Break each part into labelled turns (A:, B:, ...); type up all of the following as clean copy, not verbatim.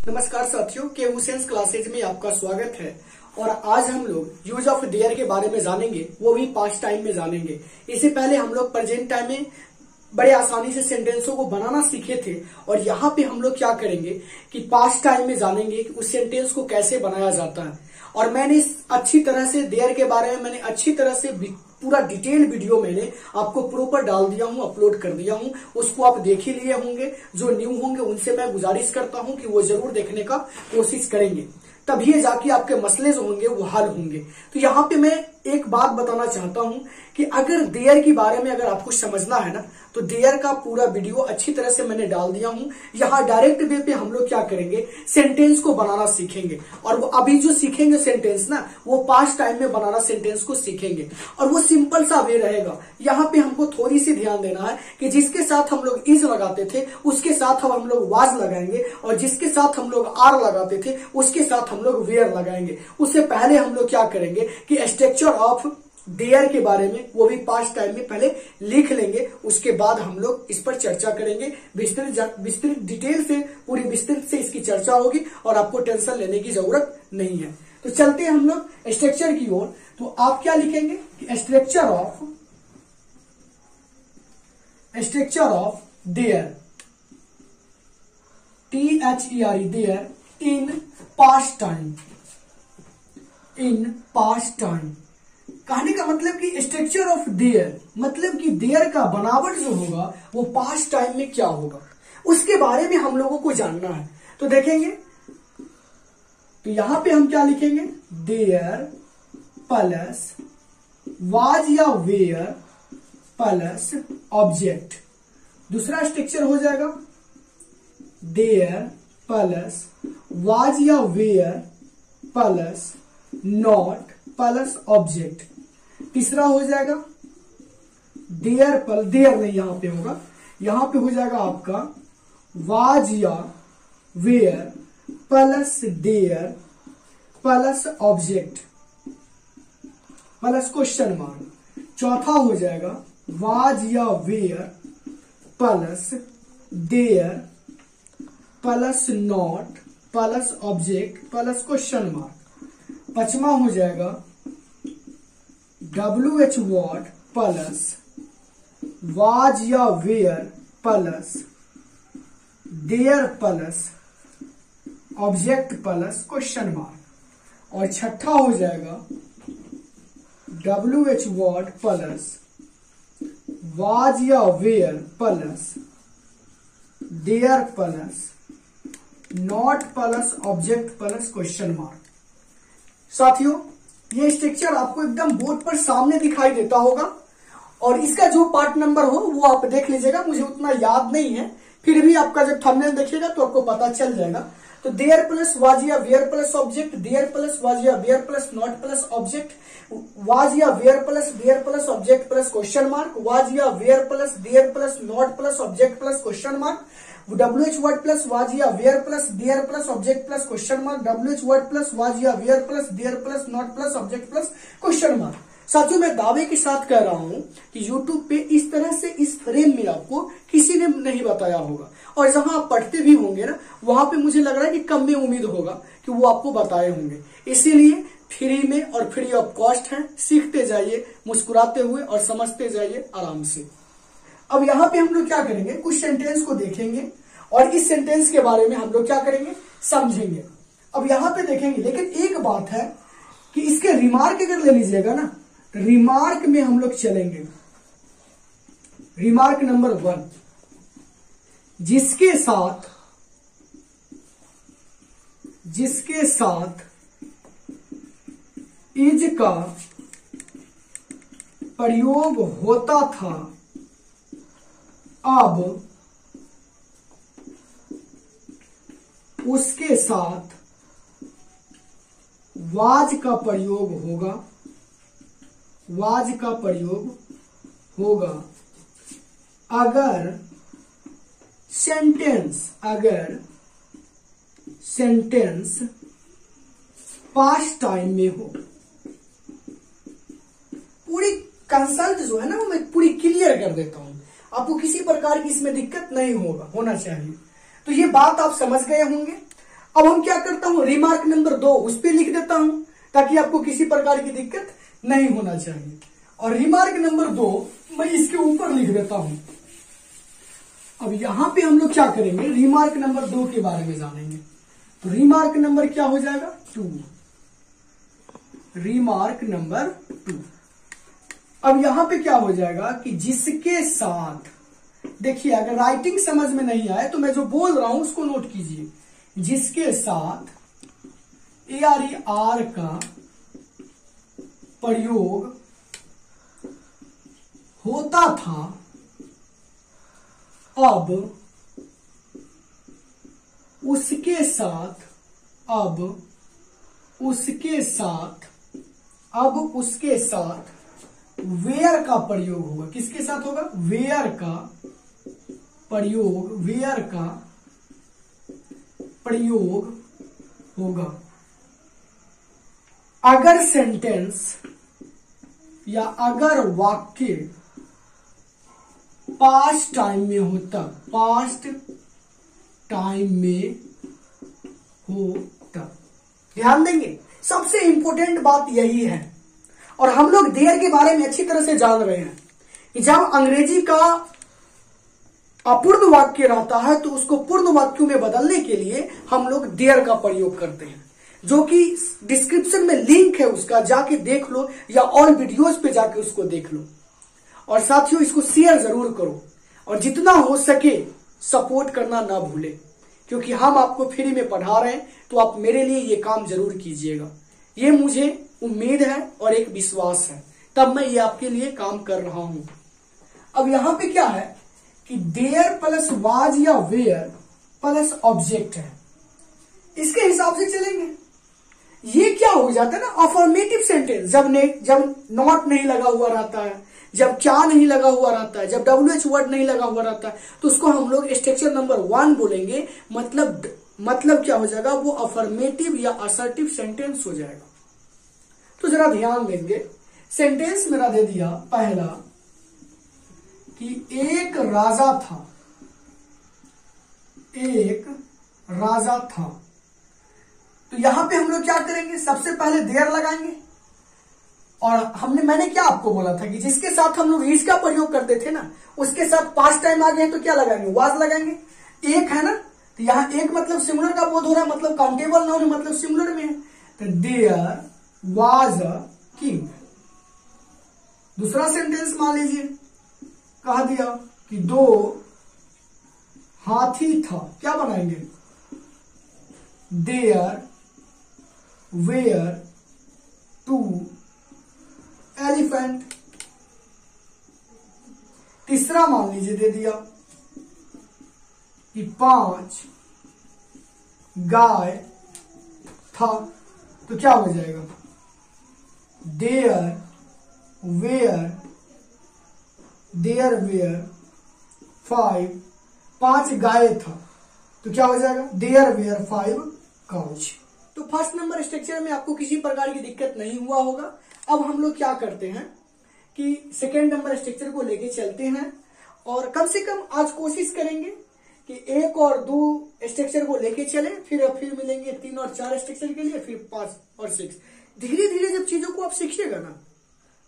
A: नमस्कार साथियों, के हुसैन क्लासेज में आपका स्वागत है। और आज हम लोग यूज ऑफ देयर के बारे में जानेंगे, वो भी पास्ट टाइम में जानेंगे। इससे पहले हम लोग प्रेजेंट टाइम में बड़े आसानी से सेंटेंसों को बनाना सीखे थे, और यहाँ पे हम लोग क्या करेंगे कि पास्ट टाइम में जानेंगे कि उस सेंटेंस को कैसे बनाया जाता है। और मैंने अच्छी तरह से देयर के बारे में मैंने अच्छी तरह से पूरा डिटेल वीडियो मैंने आपको प्रॉपर डाल दिया हूं, अपलोड कर दिया हूं। उसको आप देख ही लिए होंगे। जो न्यू होंगे उनसे मैं गुजारिश करता हूं कि वो जरूर देखने का कोशिश करेंगे, तभी जाके आपके मसले जो होंगे वो हल होंगे। तो यहाँ पे मैं एक बात बताना चाहता हूं कि अगर देयर के बारे में अगर आपको समझना है ना, तो देयर का पूरा वीडियो अच्छी तरह से मैंने डाल दिया हूं। यहाँ डायरेक्ट वे पे हम लोग क्या करेंगे, सेंटेंस को बनाना सीखेंगे। और वो अभी जो सीखेंगे सेंटेंस ना, वो पास्ट टाइम में बनाना सेंटेंस को सीखेंगे। और वो सिंपल सा वे रहेगा। यहाँ पे हमको थोड़ी सी ध्यान देना है कि जिसके साथ हम लोग इज लगाते थे उसके साथ हम लोग वाज लगाएंगे, और जिसके साथ हम लोग आर लगाते थे उसके साथ हम लोग वेयर लगाएंगे। उससे पहले हम लोग क्या करेंगे कि स्ट्रक्चर ऑफ देयर के बारे में, वो भी पास्ट टाइम में पहले लिख लेंगे। उसके बाद हम लोग इस पर चर्चा करेंगे विस्तृत डिटेल से, पूरी विस्तृत से इसकी चर्चा होगी, और आपको टेंशन लेने की जरूरत नहीं है। तो चलते हैं हम लोग स्ट्रक्चर की ओर। तो आप क्या लिखेंगे कि structure of there, THERE, there in past time. कहने का मतलब कि स्ट्रक्चर ऑफ देयर मतलब कि देयर का बनावट जो होगा वो पास्ट टाइम में क्या होगा, उसके बारे में हम लोगों को जानना है। तो देखेंगे, तो यहां पे हम क्या लिखेंगे, देयर प्लस वाज या वेयर प्लस ऑब्जेक्ट। दूसरा स्ट्रक्चर हो जाएगा देयर प्लस वाज या were plus not plus object. तीसरा हो जाएगा देयर नहीं, यहां पे होगा, यहां पे हो जाएगा आपका वाज या were plus there plus object plus question mark. चौथा हो जाएगा वाज या were plus there plus not plus object plus question mark. पांचवा हो जाएगा WH व्हाट प्लस वाज या were plus there plus object plus question mark. और छठा हो जाएगा WH व्हाट प्लस वाज या were plus there plus not plus object plus question mark. साथियों, ये स्ट्रक्चर आपको एकदम बोर्ड पर सामने दिखाई देता होगा, और इसका जो पार्ट नंबर हो वो आप देख लीजिएगा। मुझे उतना याद नहीं है, फिर भी आपका जब थंबनेल देखिएगा तो आपको पता चल जाएगा। तो देयर प्लस वाज या were plus object, there plus was या were plus not plus object, was या were plus object plus question mark, was या were plus there plus not plus object plus question mark, WH word plus was या were plus there plus object plus question mark, WH word plus was या were plus there plus not plus object plus question mark. साथियों, मैं दावे के साथ कह रहा हूं कि YouTube पे इस तरह से इस फ्रेम में आपको किसी ने नहीं बताया होगा, और जहां आप पढ़ते भी होंगे ना, वहां पे मुझे लग रहा है कि कम में उम्मीद होगा कि वो आपको बताए होंगे। इसीलिए फ्री में और फ्री ऑफ कॉस्ट है, सीखते जाइए मुस्कुराते हुए और समझते जाइए आराम से। अब यहाँ पे हम लोग क्या करेंगे, कुछ सेंटेंस को देखेंगे और इस सेंटेंस के बारे में हम लोग क्या करेंगे, समझेंगे। अब यहाँ पे देखेंगे, लेकिन एक बात है कि इसके रिमार्क अगर ले लीजिएगा ना, रिमार्क में हम लोग चलेंगे। रिमार्क नंबर 1, जिसके साथ इज का प्रयोग होता था, अब उसके साथ वाज का प्रयोग होगा। अगर सेंटेंस पास्ट टाइम में हो। पूरी कंसल्ट जो है ना, वो मैं पूरी क्लियर कर देता हूं, आपको किसी प्रकार की इसमें दिक्कत नहीं होना चाहिए। तो ये बात आप समझ गए होंगे। अब हम क्या करता हूं, रिमार्क नंबर 2 उस पर लिख देता हूं ताकि आपको किसी प्रकार की दिक्कत नहीं होना चाहिए। और रिमार्क नंबर 2 मैं इसके ऊपर लिख देता हूं। अब यहां पे हम लोग क्या करेंगे, रिमार्क नंबर 2 के बारे में जानेंगे। तो रिमार्क नंबर क्या हो जाएगा, 2। Remark number 2। अब यहां पे क्या हो जाएगा कि जिसके साथ, देखिए अगर राइटिंग समझ में नहीं आए तो मैं जो बोल रहा हूं उसको नोट कीजिए। जिसके साथ ARER का प्रयोग होता था अब उसके साथ वेयर का प्रयोग होगा। किसके साथ होगा, वेयर का प्रयोग होगा। अगर सेंटेंस या अगर वाक्य पास्ट टाइम में होता। ध्यान देंगे, सबसे इंपॉर्टेंट बात यही है। और हम लोग देयर के बारे में अच्छी तरह से जान रहे हैं कि जब अंग्रेजी का अपूर्ण वाक्य रहता है तो उसको पूर्ण वाक्यों में बदलने के लिए हम लोग देयर का प्रयोग करते हैं, जो कि डिस्क्रिप्शन में लिंक है, उसका जाके देख लो या ऑल वीडियोस पे जाके उसको देख लो। और साथियों इसको शेयर जरूर करो और जितना हो सके सपोर्ट करना ना भूले, क्योंकि हम आपको फ्री में पढ़ा रहे हैं तो आप मेरे लिए ये काम जरूर कीजिएगा। ये मुझे उम्मीद है और एक विश्वास है, तब मैं ये आपके लिए काम कर रहा हूं। अब यहां पे क्या है कि देयर प्लस वाज या वेयर प्लस ऑब्जेक्ट है, इसके हिसाब से चलेंगे। ये क्या हो जाता है ना, अफर्मेटिव सेंटेंस, जब नॉट नहीं लगा हुआ रहता है, जब क्या नहीं लगा हुआ रहता है, जब WH वर्ड नहीं लगा हुआ रहता है, तो उसको हम लोग स्ट्रक्चर नंबर 1 बोलेंगे। मतलब क्या हो जाएगा, वो अफर्मेटिव या असर्टिव सेंटेंस हो जाएगा। तो जरा ध्यान देंगे, सेंटेंस मेरा दे दिया पहला कि एक राजा था। तो यहां पे हम लोग क्या करेंगे, सबसे पहले देयर लगाएंगे। और मैंने क्या आपको बोला था कि जिसके साथ हम लोग इज का प्रयोग करते थे ना, उसके साथ पास्ट टाइम आ गए तो क्या लगाएंगे, वाज लगाएंगे। एक है ना, तो यहां एक मतलब सिंगुलर का बोध हो रहा है, मतलब काउंटेबल नाउन मतलब सिंगुलर में है। तो देयर वाज अ किंग। दूसरा सेंटेंस मान लीजिए, कहा दिया कि 2 हाथी था, क्या बनाएंगे, देयर वेयर 2 एलिफेंट। तीसरा मान लीजिए दे दिया कि 5 गाय था, तो क्या हो जाएगा, देयर वेयर 5 गाय था, तो क्या हो जाएगा, देयर वेयर 5 काउच। तो फर्स्ट नंबर स्ट्रक्चर में आपको किसी प्रकार की दिक्कत नहीं हुआ होगा। अब हम लोग क्या करते हैं कि सेकेंड नंबर स्ट्रक्चर को लेके चलते हैं और कम से कम आज कोशिश करेंगे कि 1 और 2 स्ट्रक्चर को लेके चले, फिर मिलेंगे 3 और 4 स्ट्रक्चर के लिए, फिर 5 और 6। धीरे धीरे जब चीजों को आप सीखिएगा ना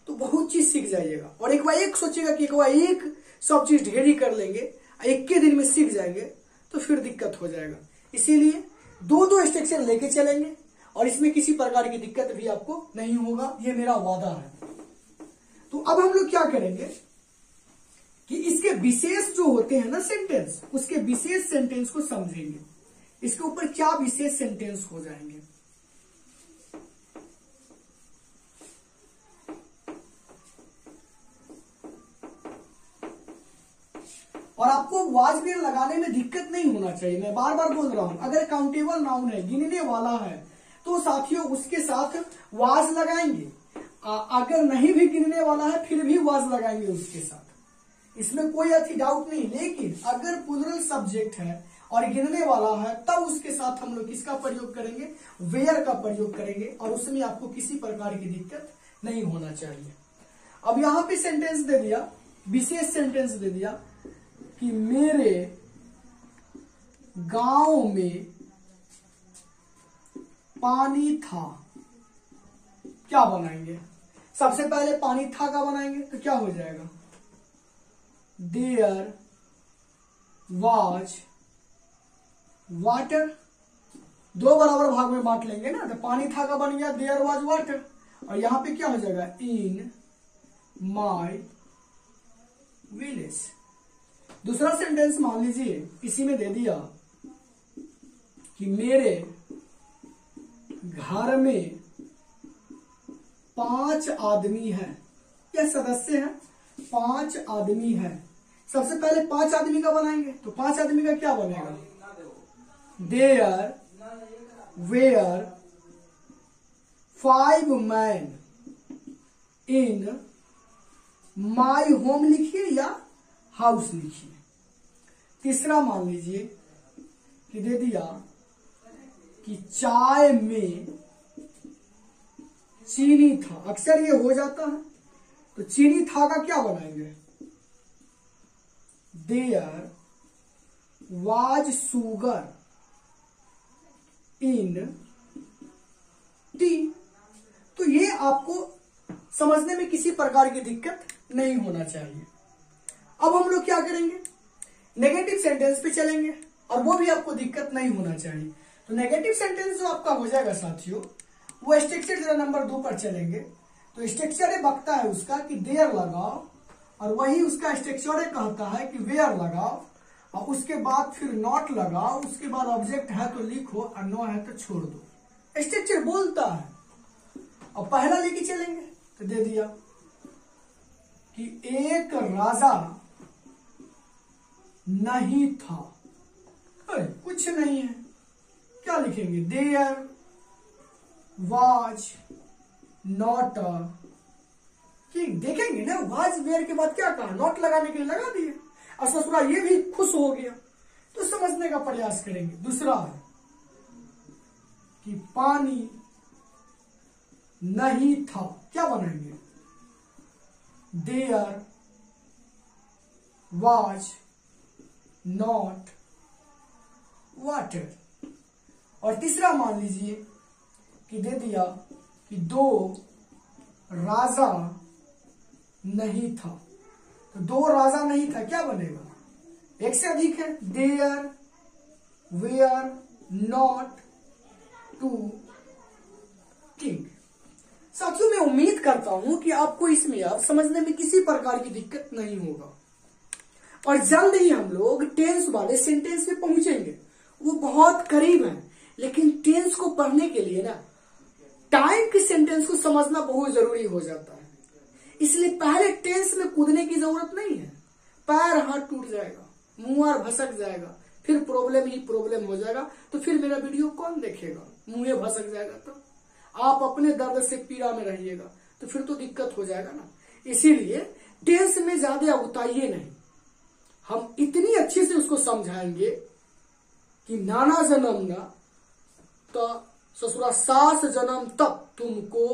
A: तो बहुत चीज सीख जाइएगा। और एक बार एक सोचिएगा कि एक सब चीज ढेरी कर लेंगे, एक के दिन में सीख जाएंगे तो फिर दिक्कत हो जाएगा। इसीलिए 2 स्ट्रक्चर लेके चलेंगे और इसमें किसी प्रकार की दिक्कत भी आपको नहीं होगा, ये मेरा वादा है। तो अब हम लोग क्या करेंगे कि इसके विशेष जो होते हैं ना सेंटेंस, उसके विशेष सेंटेंस को समझेंगे। इसके ऊपर क्या विशेष सेंटेंस हो जाएंगे। और आपको वाज वेयर लगाने में दिक्कत नहीं होना चाहिए। मैं बार बार बोल रहा हूं, अगर काउंटेबल नाउन है, गिनने वाला है, तो साथियों उसके साथ वाज लगाएंगे। अगर नहीं भी गिनने वाला है फिर भी वाज लगाएंगे उसके साथ, इसमें कोई अच्छी डाउट नहीं। लेकिन अगर प्लूरल सब्जेक्ट है और गिनने वाला है तब उसके साथ हम लोग किसका प्रयोग करेंगे, वेयर का प्रयोग करेंगे, और उसमें आपको किसी प्रकार की दिक्कत नहीं होना चाहिए। अब यहां पे सेंटेंस दे दिया, विशेष सेंटेंस दे दिया कि मेरे गांव में पानी था, क्या बनाएंगे? सबसे पहले पानी था का बनाएंगे तो क्या हो जाएगा? There was water. दो बराबर भाग में बांट लेंगे ना, तो पानी था का बन गया देयर वाज वाटर, और यहां पे क्या हो जाएगा? इन माई विलेज। दूसरा सेंटेंस मान लीजिए, इसी में दे दिया कि मेरे घर में 5 आदमी हैं, या सदस्य हैं, 5 आदमी हैं। सबसे पहले 5 आदमी का बनाएंगे, तो 5 आदमी का क्या बनेगा? There were 5 man in my home लिखिए या हाउस लिखिए। तीसरा मान लीजिए कि दे दिया कि चाय में चीनी था, अक्सर ये हो जाता है, तो चीनी था का क्या बनाएंगे? There was sugar in tea. तो ये आपको समझने में किसी प्रकार की दिक्कत नहीं होना चाहिए। अब हम लोग क्या करेंगे? नेगेटिव सेंटेंस पे चलेंगे, और वो भी आपको दिक्कत नहीं होना चाहिए। तो नेगेटिव सेंटेंस जो आपका हो जाएगा साथियों, वो स्ट्रक्चर जरा नंबर 2 पर चलेंगे। तो स्ट्रक्चर बकता है उसका कि देयर लगाओ, और वही उसका स्ट्रक्चर कहता है कि वेयर लगाओ, और उसके बाद फिर नॉट लगाओ, उसके बाद ऑब्जेक्ट है तो लिखो और नो है तो छोड़ दो। स्ट्रक्चर बोलता है। और पहला लेके चलेंगे, तो दे दिया कि एक राजा नहीं था। कुछ नहीं है, क्या लिखेंगे? There was not a king. देखेंगे ना, वाज वेयर के बाद क्या कहा? नॉट लगाने के लिए लगा दिए, और ससुरा ये भी खुश हो गया। तो समझने का प्रयास करेंगे। दूसरा है कि पानी नहीं था, क्या बनाएंगे? There was not water. और तीसरा मान लीजिए कि दे दिया कि 2 राजा नहीं था। तो 2 राजा नहीं था, क्या बनेगा? एक से अधिक है। There were not 2 king. साथियों, मैं उम्मीद करता हूं कि आपको इसमें अब समझने में किसी प्रकार की दिक्कत नहीं होगा, और जल्द ही हम लोग टेंस वाले सेंटेंस में पहुंचेंगे। वो बहुत करीब है, लेकिन टेंस को पढ़ने के लिए ना टाइम के सेंटेंस को समझना बहुत जरूरी हो जाता है। इसलिए पहले टेंस में कूदने की जरूरत नहीं है। पैर हाथ टूट जाएगा, मुंह भसक जाएगा, फिर प्रॉब्लम ही प्रॉब्लम हो जाएगा। तो फिर मेरा वीडियो कौन देखेगा? मुंह भसक जाएगा तो आप अपने दर्द से पीड़ा में रहिएगा, तो फिर तो दिक्कत हो जाएगा ना। इसीलिए टेंस में ज्यादा उताइए नहीं। हम इतनी अच्छे से उसको समझाएंगे कि नाना जन्म ना तो ससुरा सास जन्म तक तुमको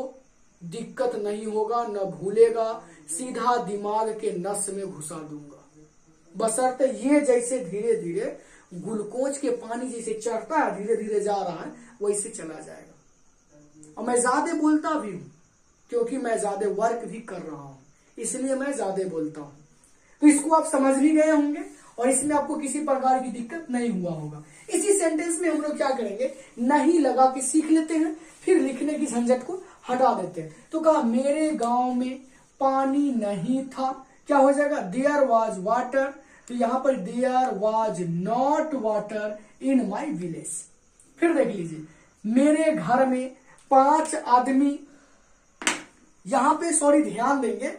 A: दिक्कत नहीं होगा, न भूलेगा, सीधा दिमाग के नस में घुसा दूंगा। बशर्ते ये जैसे धीरे धीरे ग्लूकोज के पानी जैसे चढ़ता है, धीरे धीरे जा रहा है, वैसे चला जाएगा। और मैं ज्यादा बोलता भी हूं, क्योंकि मैं ज्यादा वर्क भी कर रहा हूं, इसलिए मैं ज्यादा बोलता हूं। तो इसको आप समझ भी गए होंगे, और इसमें आपको किसी प्रकार की दिक्कत नहीं हुआ होगा। इसी सेंटेंस में हम लोग क्या करेंगे? नहीं लगा के सीख लेते हैं, फिर लिखने की झंझट को हटा देते हैं। तो कहा मेरे गांव में पानी नहीं था, क्या हो जाएगा? There was water. तो यहां पर there was not water in my village. फिर देख लीजिए, मेरे घर में 5 आदमी, यहां पे सॉरी ध्यान देंगे,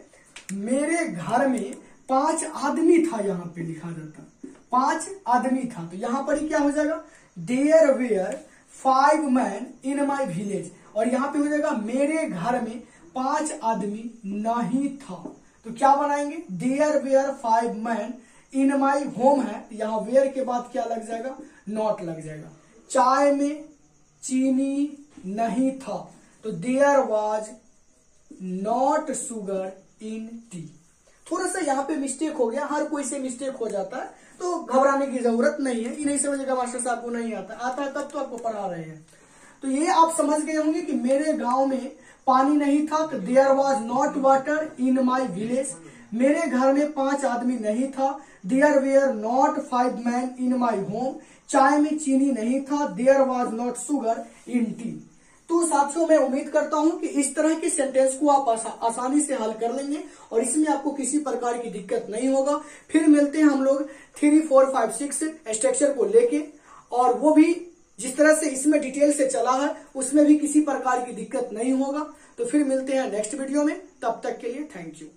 A: मेरे घर में 5 आदमी था, यहां पे लिखा जाता 5 आदमी था। तो यहां पर ही क्या हो जाएगा? There were 5 man in my village. और यहां पे हो जाएगा मेरे घर में 5 आदमी नहीं था। तो क्या बनाएंगे? There were 5 man in my home है, यहां वेयर के बाद क्या लग जाएगा? नॉट लग जाएगा। चाय में चीनी नहीं था, तो there was not sugar in tea. थोड़ा सा यहाँ पे मिस्टेक हो गया, हर कोई से मिस्टेक हो जाता है, तो घबराने की जरूरत नहीं है। ये नहीं समझेगा मास्टर साहब को नहीं आता है तब तो आपको पढ़ा रहे हैं। तो ये आप समझ गए होंगे कि मेरे गांव में पानी नहीं था, तो there was not water in my village. मेरे घर में 5 आदमी नहीं था, there were not 5 man in my home. चाय में चीनी नहीं था, there was not sugar in tea. तो साथियों, मैं उम्मीद करता हूं कि इस तरह के सेंटेंस को आप आसानी से हल कर लेंगे और इसमें आपको किसी प्रकार की दिक्कत नहीं होगा। फिर मिलते हैं हम लोग 3, 4, 5, 6 स्ट्रक्चर को लेके, और वो भी जिस तरह से इसमें डिटेल से चला है उसमें भी किसी प्रकार की दिक्कत नहीं होगा। तो फिर मिलते हैं नेक्स्ट वीडियो में, तब तक के लिए थैंक यू।